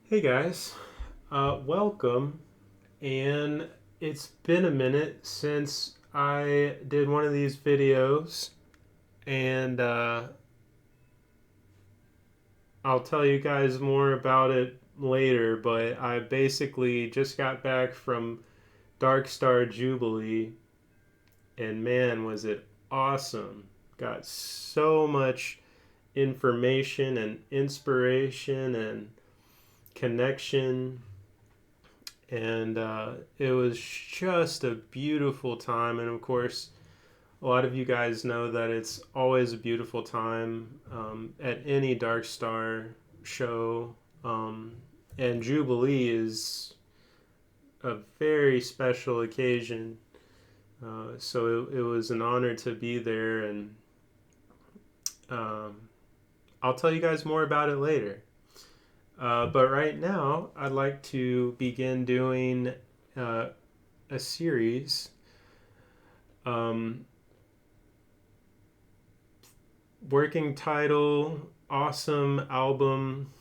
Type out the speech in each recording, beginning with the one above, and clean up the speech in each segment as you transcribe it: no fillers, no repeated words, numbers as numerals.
Hey guys, welcome. And it's been a minute since I did one of these videos, and I'll tell you guys more about it later. But I basically just got back from Dark Star Jubilee, and man, was it awesome! Got so much information and inspiration and connection, and it was just a beautiful time. And of course, a lot of you guys know that it's always a beautiful time at any Dark Star show, um, and Jubilee is a very special occasion. So it was an honor to be there, and um, I'll tell you guys more about it later. But right now, I'd like to begin doing uh, a series. Um, Working title: Awesome Album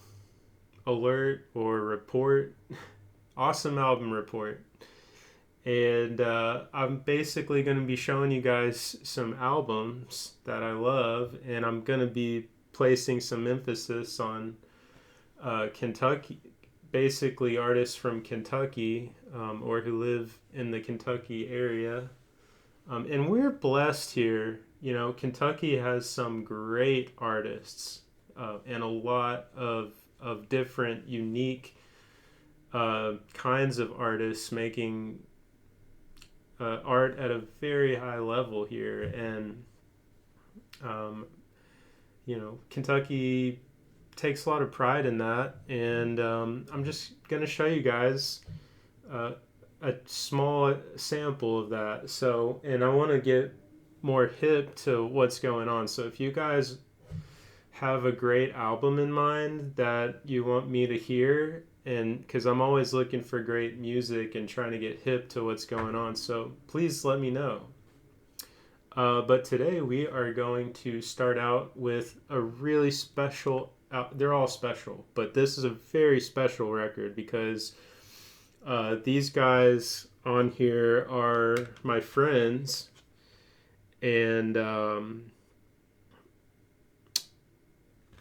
Alert or Report. Awesome Album Report. And I'm basically going to be showing you guys some albums that I love, and I'm going to be placing some emphasis on Kentucky, basically artists from Kentucky, or who live in the Kentucky area. And we're blessed here. You know, Kentucky has some great artists, and a lot of different, unique kinds of artists making art at a very high level here. And, um, Kentucky takes a lot of pride in that. And I'm just going to show you guys uh, a small sample of that. So, and I want to get more hip to what's going on. So, if you guys have a great album in mind that you want me to hear, and because I'm always looking for great music and trying to get hip to what's going on, so please let me know. But today we are going to start out with a really special. They're all special, but this is a very special record because these guys on here are my friends, and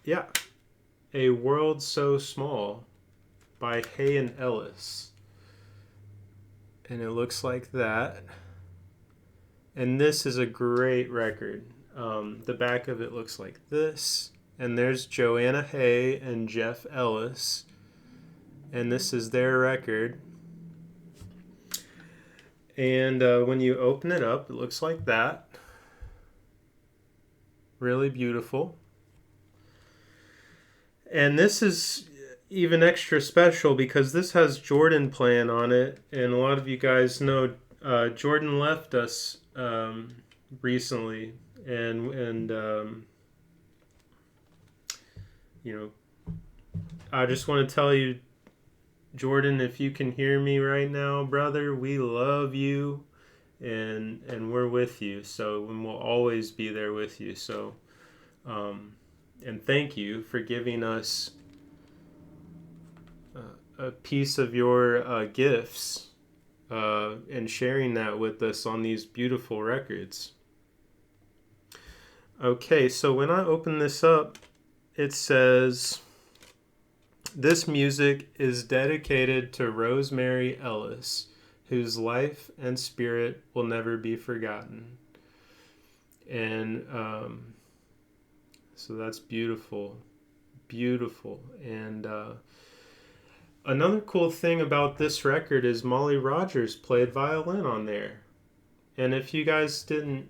yeah, A World So Small by Hay and Ellis. And it looks like that. And this is a great record. The back of it looks like this. And there's Joanna Hay and Jeff Ellis. And this is their record. And when you open it up, it looks like that. Really beautiful. And this is even extra special because this has Jordan playing on it. And a lot of you guys know Jordan left us recently. And you know, I just want to tell you, Jordan, if you can hear me right now, brother, we love you, and we're with you. So, and we'll always be there with you. So, and thank you for giving us a piece of your gifts and sharing that with us on these beautiful records. Okay, so when I open this up, it says, "This music is dedicated to Rosemary Ellis, whose life and spirit will never be forgotten." And so that's beautiful, beautiful. And another cool thing about this record is Molly Rogers played violin on there. And if you guys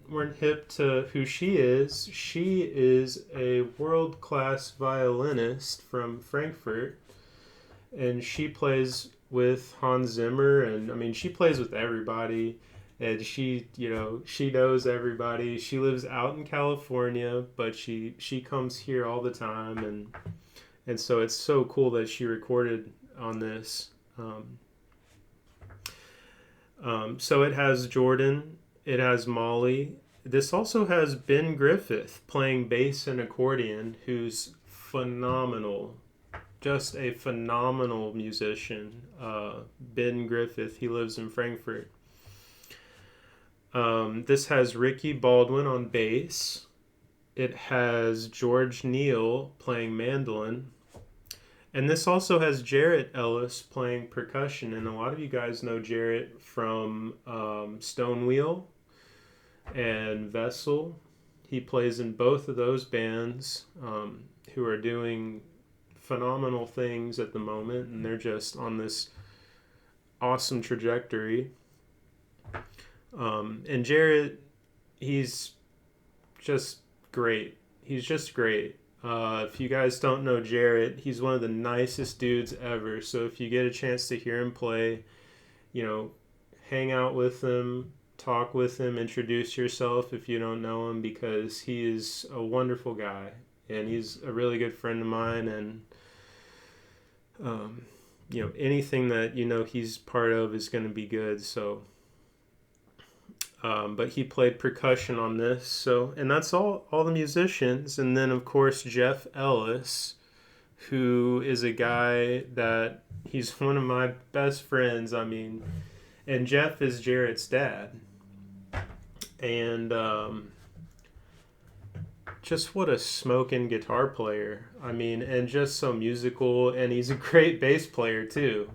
weren't hip to who she is a world class violinist from Frankfurt, and she plays with Hans Zimmer, and I mean she plays with everybody, and she knows everybody. She lives out in California, but she comes here all the time, and so it's so cool that she recorded on this. So it has Jordan, it has Molly. This also has Ben Griffith playing bass and accordion, who's phenomenal. just a phenomenal musician. Ben Griffith, he lives in Frankfurt. This has Ricky Baldwin on bass. It has George Neal playing mandolin. And this also has Jarrett Ellis playing percussion. And a lot of you guys know Jarrett from Stonewheel and Vessel. He plays in both of those bands, who are doing phenomenal things at the moment. And they're just on this awesome trajectory. And Jarrett, he's just great. He's just great. If you guys don't know Jarrett, he's one of the nicest dudes ever. So if you get a chance to hear him play, hang out with him, talk with him, introduce yourself if you don't know him, because he is a wonderful guy and he's a really good friend of mine. And anything that he's part of is going to be good. So. But he played percussion on this, and that's all the musicians. And then, of course, Jeff Ellis, who is a guy that he's one of my best friends. I mean, and Jeff is Jarrett's dad. And just what a smoking guitar player. I mean, and just so musical, and he's a great bass player, too.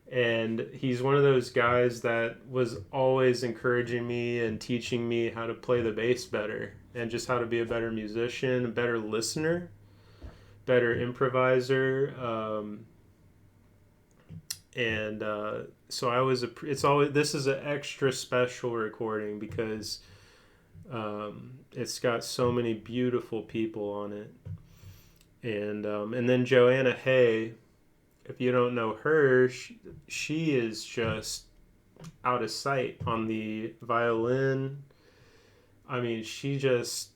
And he's one of those guys that was always encouraging me and teaching me how to play the bass better and just how to be a better musician, a better listener, better improviser. So this is an extra special recording because it's got so many beautiful people on it. And then Joanna Hay, if you don't know her, she is just out of sight on the violin. I mean, she just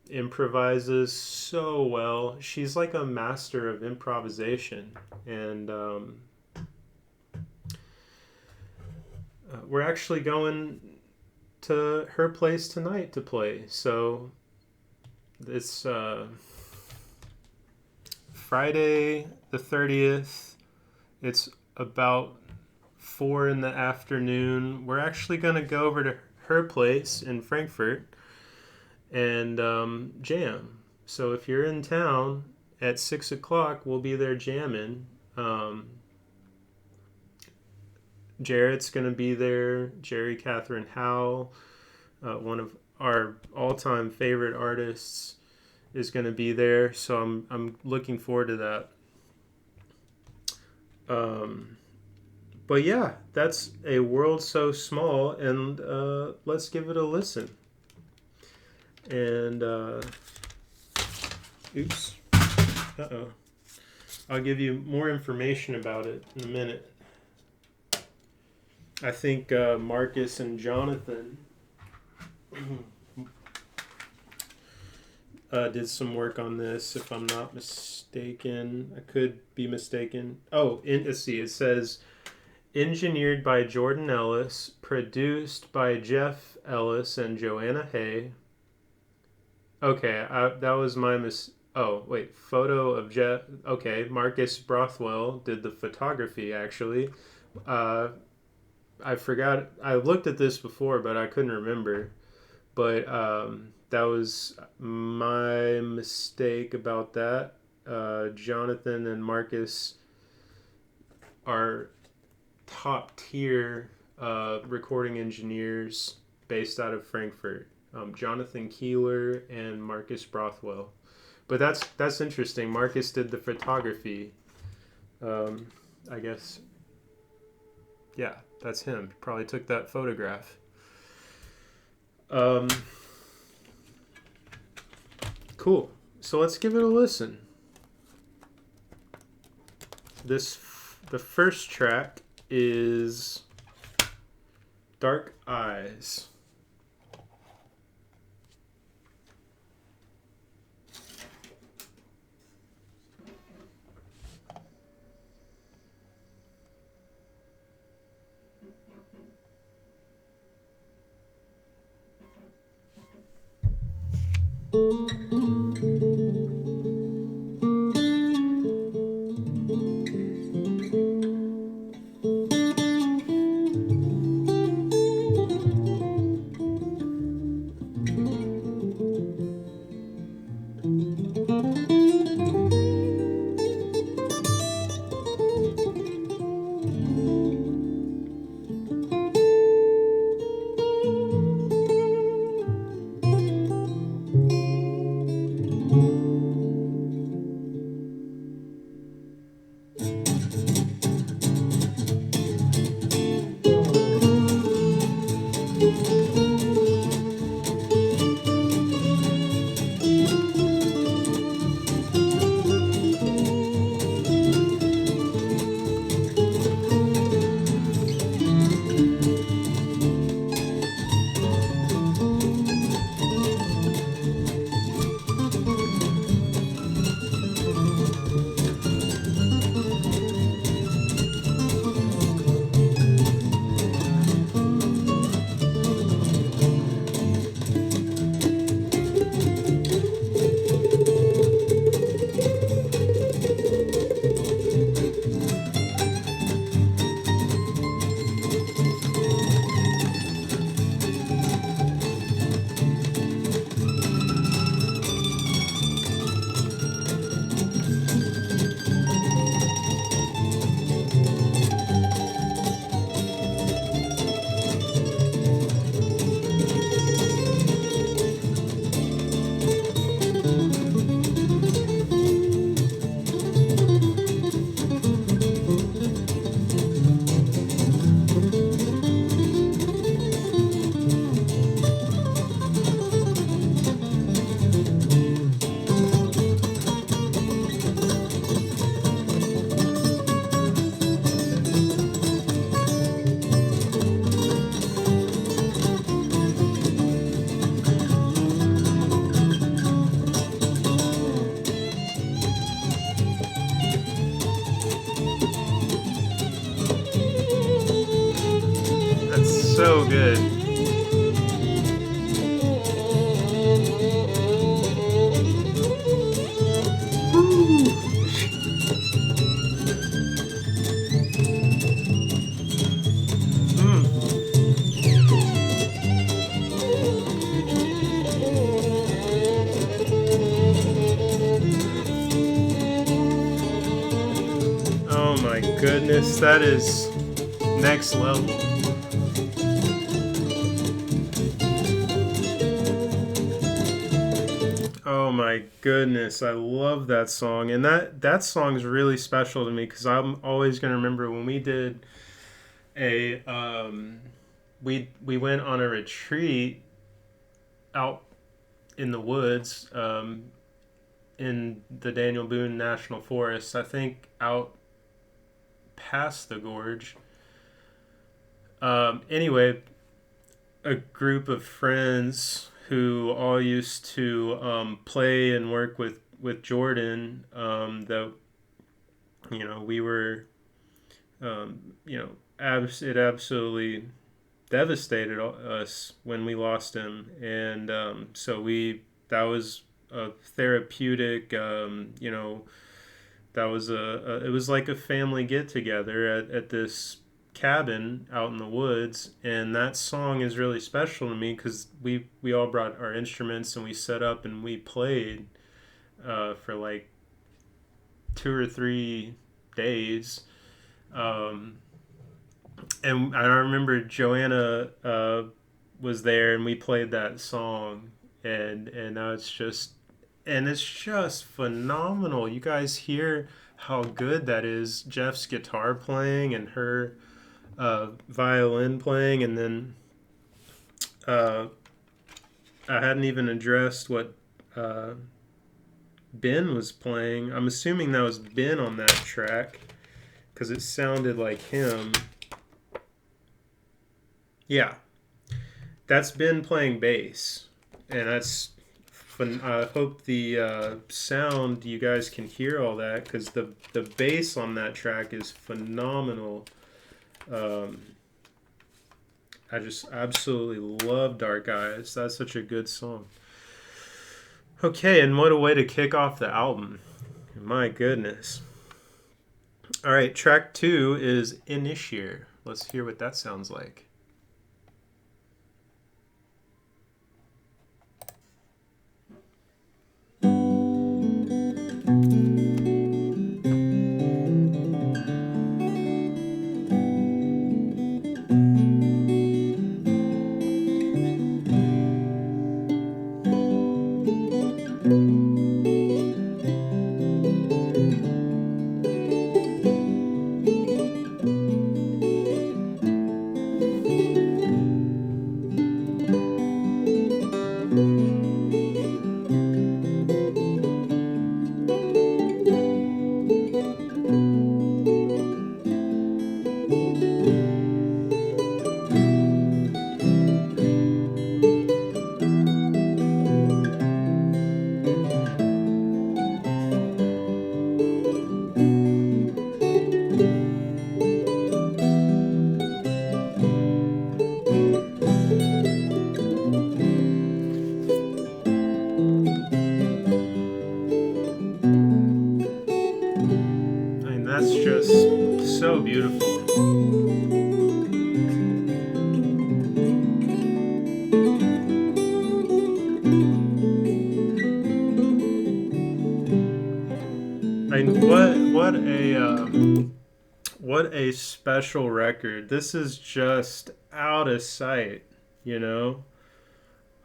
improvises so well. She's like a master of improvisation. And we're actually going to her place tonight to play. So it's Friday the 30th. It's about 4 in the afternoon. We're actually going to go over to her place in Frankfurt and jam. So if you're in town at 6 o'clock, we'll be there jamming. Jarrett's going to be there. Jerry Catherine Howe, one of our all-time favorite artists, is going to be there, so I'm looking forward to that. But yeah, that's A World So Small, and let's give it a listen. And I'll give you more information about it in a minute. I think Marcus and Jonathan did some work on this, if I'm not mistaken. I could be mistaken. Let's see. It says, engineered by Jordan Ellis, produced by Jeff Ellis and Joanna Hay. Okay, that was my photo of Jeff. Okay, Marcus Brothwell did the photography, actually. I forgot. I looked at this before, but I couldn't remember. But that was my mistake about that. Jonathan and Marcus are top tier recording engineers based out of Frankfurt. Jonathan Keeler and Marcus Brothwell. But that's interesting. Marcus did the photography. I guess. Yeah, that's him. Probably took that photograph. Cool. So let's give it a listen. The first track is Dark Eyes. so good. Oh my goodness, that is next level. Oh my goodness, I love that song, and that song is really special to me because I'm always gonna remember when we did a we went on a retreat out in the woods in the Daniel Boone National Forest. I think out past the gorge. Anyway, a group of friends who all used to play and work with Jordan. That we were it absolutely devastated us when we lost him, and so we that was a therapeutic. That was it was like a family get together at this cabin out in the woods, and that song is really special to me because we all brought our instruments and we set up and we played for like 2 or 3 days. um, and I remember Joanna was there and we played that song, and now it's just phenomenal. You guys hear how good that is. Jeff's guitar playing and her violin playing, and then uh, I hadn't even addressed what Ben was playing. I'm assuming that was Ben on that track because it sounded like him. Yeah, that's Ben playing bass, and that's fun. I hope the sound you guys can hear all that because the bass on that track is phenomenal. Um, I just absolutely love Dark Eyes. That's such a good song. Okay, and what a way to kick off the album. My goodness. All right, track 2 is Initier. Let's hear what that sounds like. I mean, that's just so beautiful. I mean, what a special record. This is just out of sight, you know?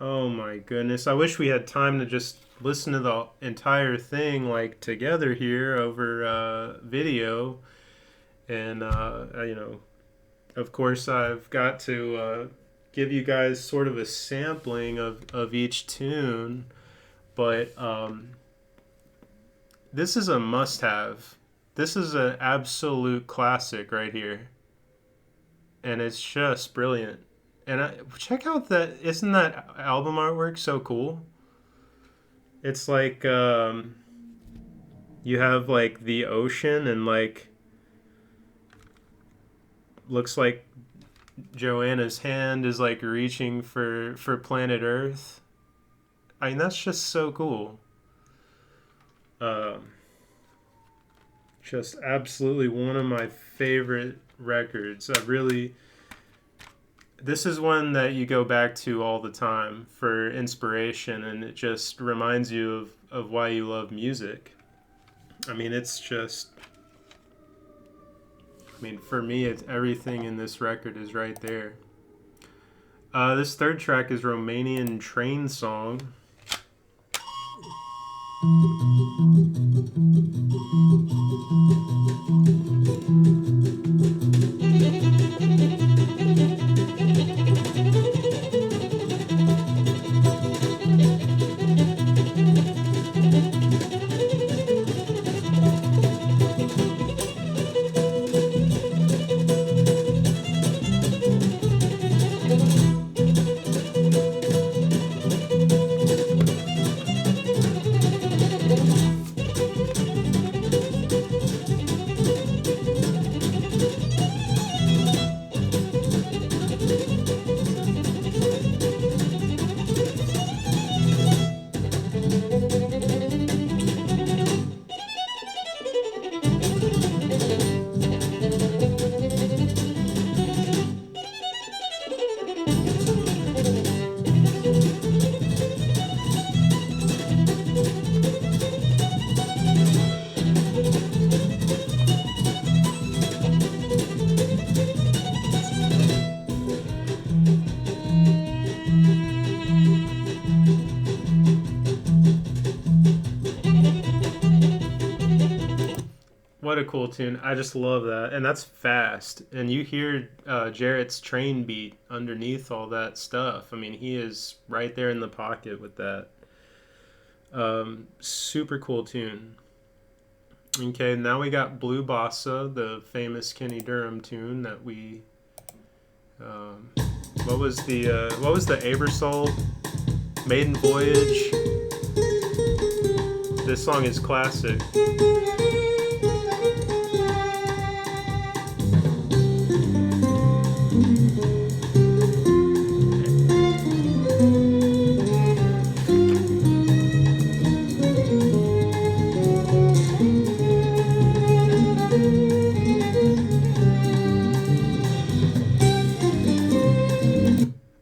Oh my goodness. I wish we had time to just listen to the entire thing like together here over video. And, of course, I've got to give you guys sort of a sampling of each tune. But this is a must have. This is an absolute classic right here. And it's just brilliant. And check out that. Isn't that album artwork so cool? It's like you have like the ocean and like looks like Joanna's hand is like reaching for planet Earth. I mean, that's just so cool. Um, just absolutely one of my favorite records. I really, this is one that you go back to all the time for inspiration, and it just reminds you of why you love music. I mean, it's just, I mean, for me, it's everything in this record is right there. This third track is Romanian Train Song. What a cool tune. I just love that. And that's fast. And you hear Jarrett's train beat underneath all that stuff. I mean, he is right there in the pocket with that. Super cool tune. Okay, now we got Blue Bossa, the famous Kenny Durham tune that we. Um, what was the Aebersold Maiden Voyage? This song is classic.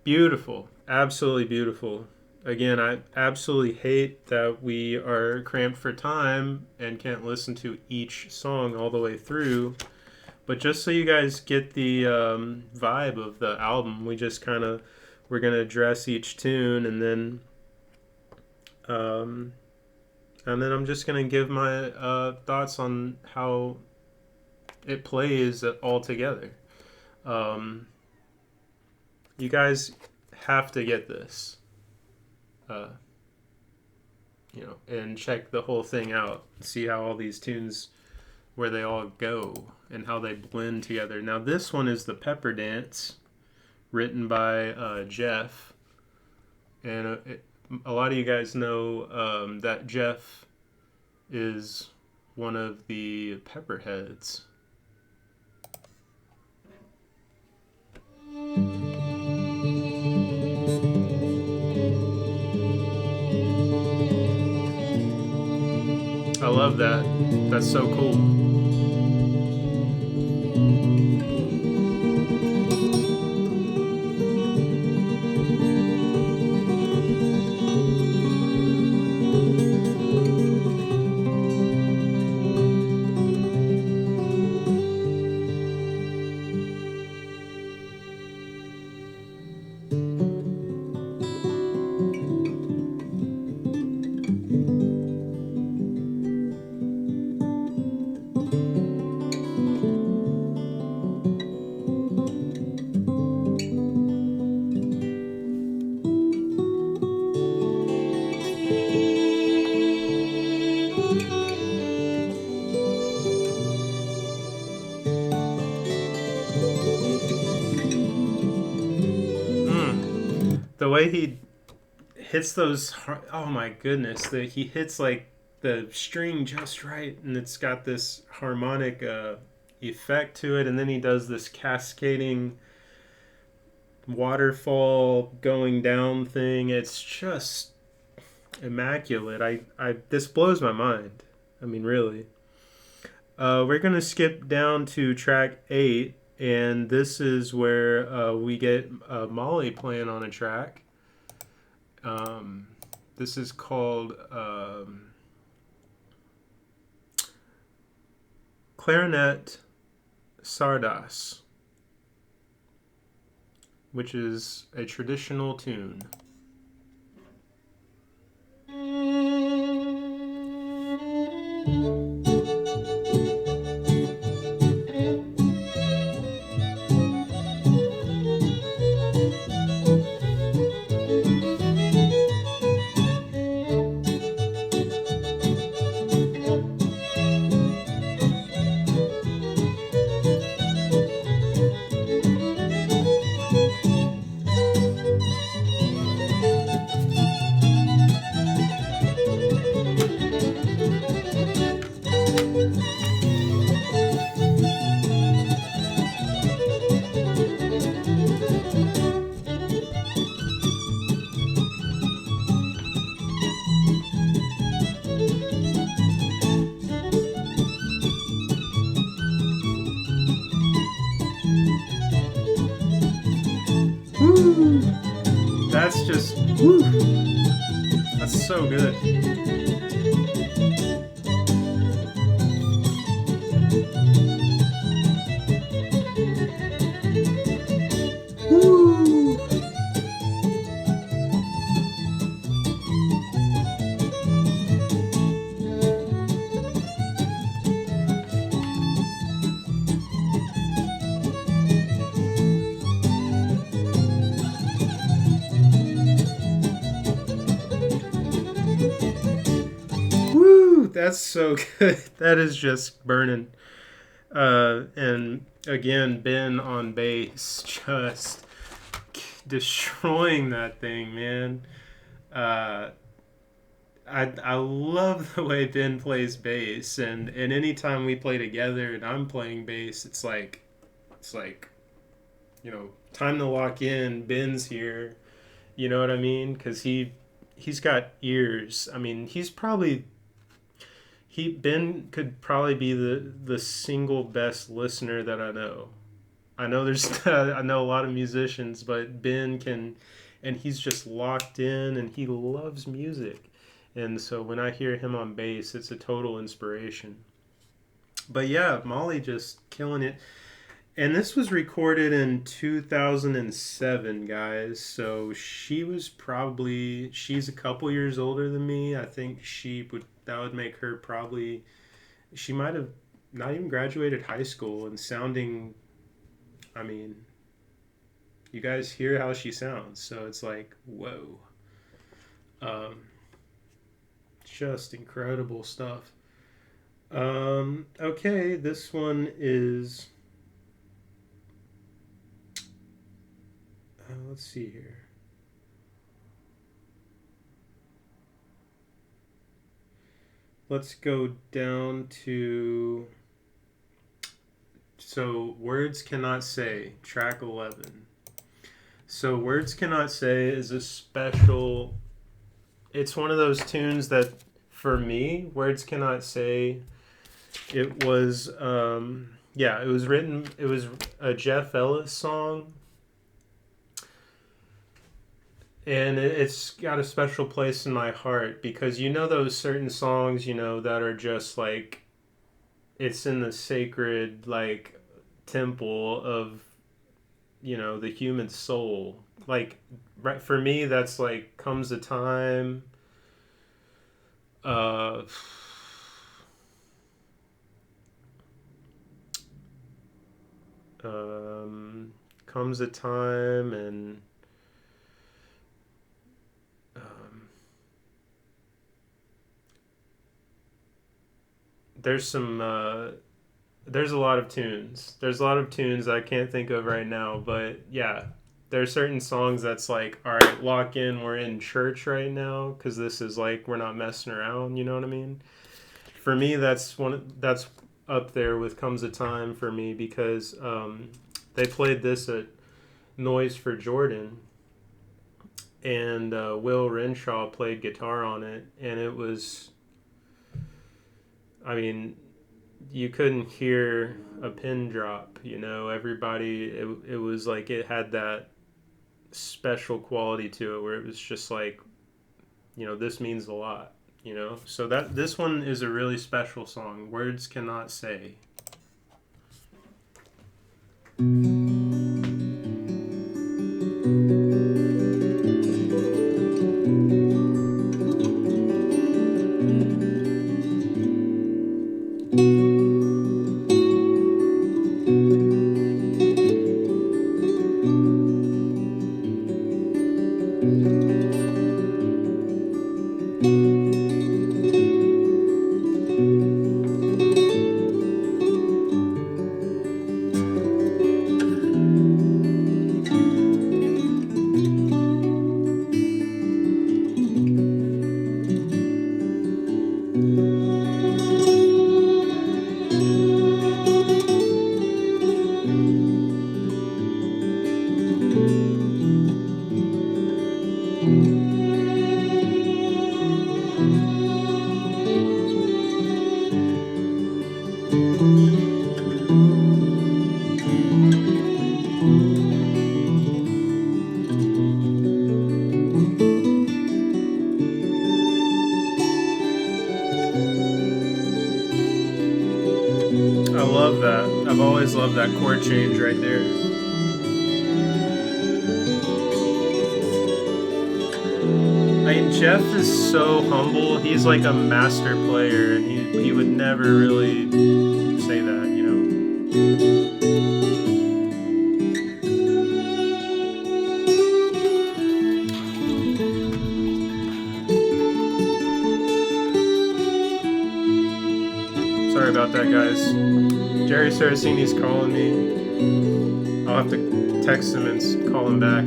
Beautiful. Absolutely beautiful. Again, I absolutely hate that we are cramped for time and can't listen to each song all the way through. But just so you guys get the vibe of the album, we just kind of, we're going to address each tune, um, and then I'm just going to give my thoughts on how it plays all together. Um, you guys have to get this, uh, and check the whole thing out. See how all these tunes, where they all go and how they blend together. Now, this one is the Pepper Dance, written by Jeff, and a lot of you guys know that Jeff is one of the Pepperheads. I love that. That's so cool. The way he hits those, oh my goodness, he hits like the string just right, and it's got this harmonic effect to it, and then he does this cascading waterfall going down thing. It's just immaculate. I this blows my mind. I mean, really. We're gonna skip down to track 8, and this is where we get Molly playing on a track. Um, this is called Clarinet Sardas, which is a traditional tune. Woo! That's just woo! That's so good. Woo! Woo! That's so good. That is just burning. And again, Ben on bass, just destroying that thing, man. Uh, I love the way Ben plays bass, and anytime we play together and I'm playing bass, it's like time to lock in. Ben's here, you know what I mean? Because he's got ears. I mean, Ben could probably be the single best listener that I know. I know there's I know a lot of musicians, but Ben can, and he's just locked in, and he loves music, and so when I hear him on bass, it's a total inspiration. But yeah, Molly just killing it, and this was recorded in 2007, guys. So she's a couple years older than me. I think she would that would make her probably she might have not even graduated high school and sounding. I mean, you guys hear how she sounds, so it's like, whoa. Um, just incredible stuff. Okay, this one is. Let's see here. Let's go down to. So, Words Cannot Say, track 11. So, Words Cannot Say is a special. It's one of those tunes that, for me, Words Cannot Say, it was, it was written, it was a Jeff Ellis song. And it's got a special place in my heart because those certain songs, that are just like, it's in the sacred, like, temple of, the human soul. Like, right, for me, that's like Comes a Time. Uh, Comes a Time, and there's some there's a lot of tunes. There's a lot of tunes I can't think of right now, but yeah, there are certain songs that's like, all right, lock in. We're in church right now because this is like we're not messing around. You know what I mean? For me, that's up there with Comes a Time for me because they played this at Noise for Jordan, and Will Renshaw played guitar on it, and it was, I mean, you couldn't hear a pin drop. Everybody, it was like it had that special quality to it where it was just like, this means a lot. So that this one is a really special song. Words cannot say. I love that. I've always loved that chord change right there. I mean, Jeff is so humble. He's like a master player, and he would never really say that. Sorry about that, guys. Jerry Saraceni's calling me. I'll have to text him and call him back.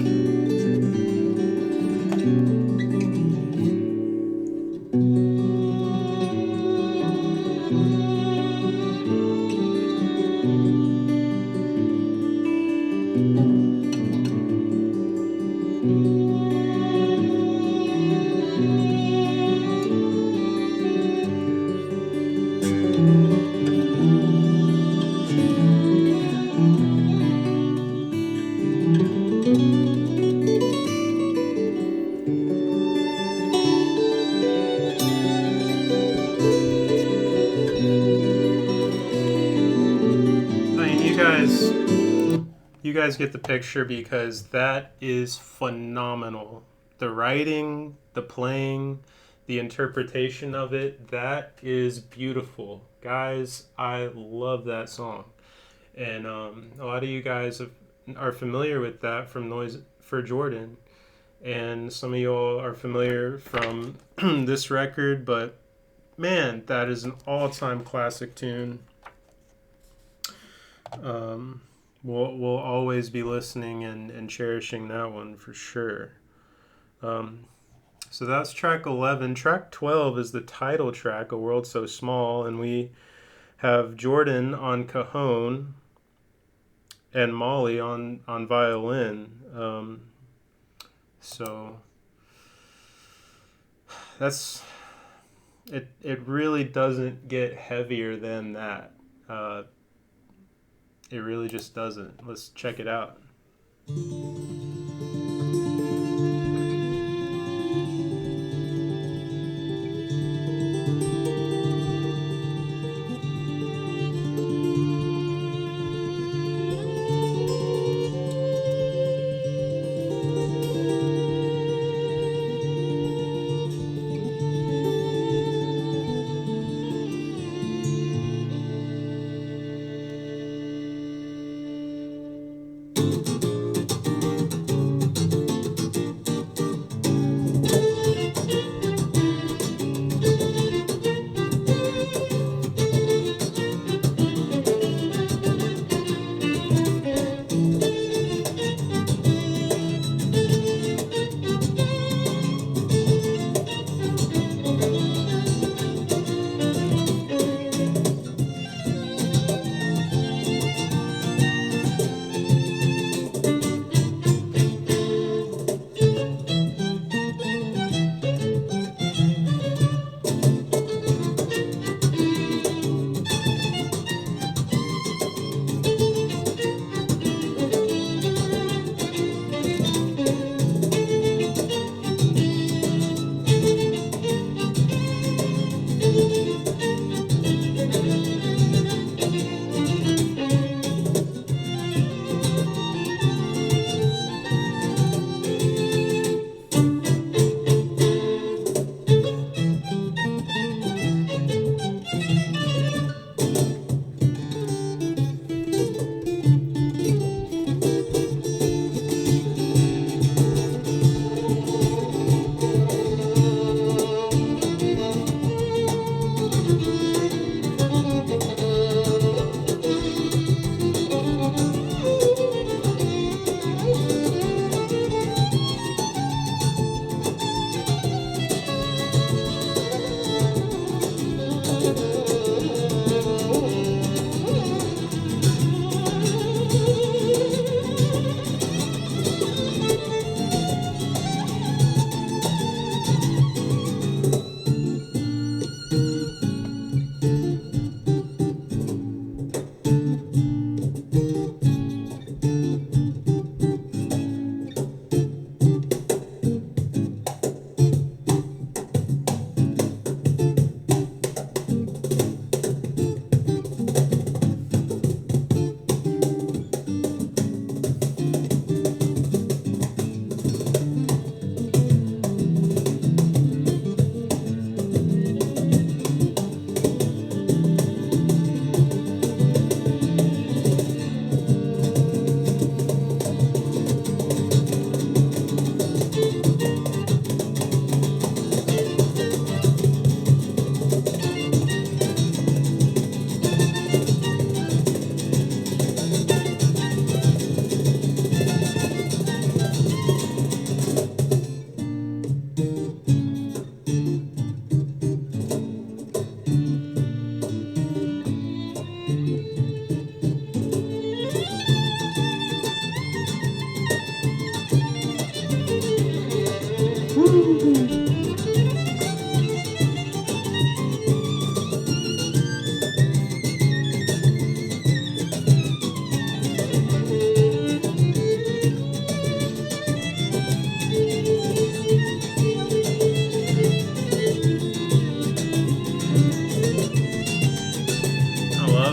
You guys get the picture because that is phenomenal. The writing, the playing, the interpretation of it, that is beautiful. Guys, I love that song. And a lot of you guys are familiar with that from Noise for Jordan. And some of you all are familiar from this record, but man, that is an all-time classic tune. We'll always be listening and cherishing that one for sure. So that's track 11. Track 12 is the title track, A World So Small, and we have Jordan on cajon and Molly on violin. So that's it. It really doesn't get heavier than that. It really just doesn't. Let's check it out.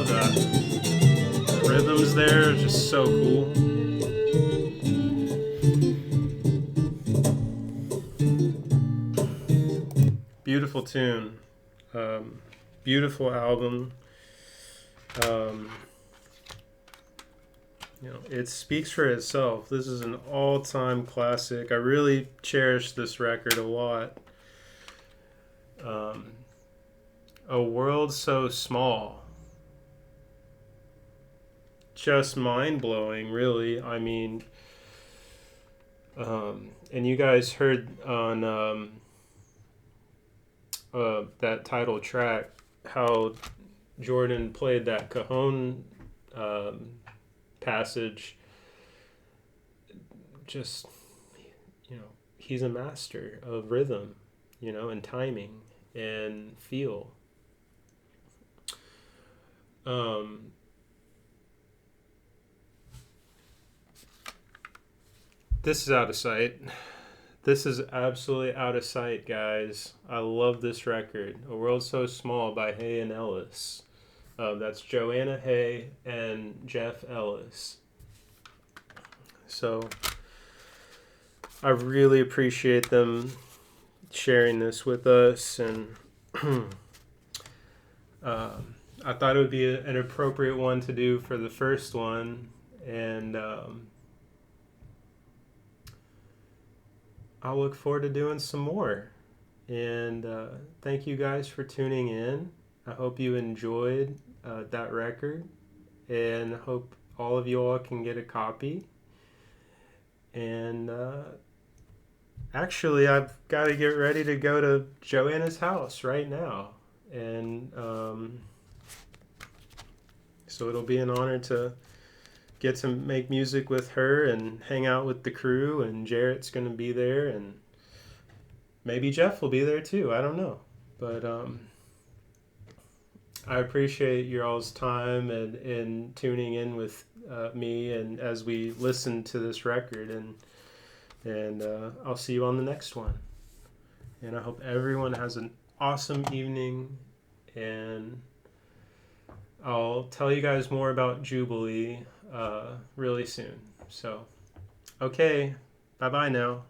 love that. The rhythms there are just so cool. Beautiful tune. Beautiful album. Um, it speaks for itself. This is an all-time classic. I really cherish this record a lot. A World So Small. Just mind-blowing, really. I mean, and you guys heard on that title track how Jordan played that cajon passage. Just, he's a master of rhythm, and timing and feel. This is out of sight. This is absolutely out of sight, guys. I love this record. A World So Small by Hay and Ellis. That's Joanna Hay and Jeff Ellis. So I really appreciate them sharing this with us, and I thought it would be an appropriate one to do for the first one, and I'll look forward to doing some more. And thank you guys for tuning in. I hope you enjoyed that record, and hope all of you all can get a copy. And actually, I've got to get ready to go to Joanna's house right now. And so it'll be an honor to get to make music with her and hang out with the crew, and Jarrett's going to be there, and maybe Jeff will be there too. I don't know. But I appreciate your all's time and tuning in with me, and as we listen to this record, and I'll see you on the next one. And I hope everyone has an awesome evening, and I'll tell you guys more about Jubilee really soon. So, okay, bye-bye now.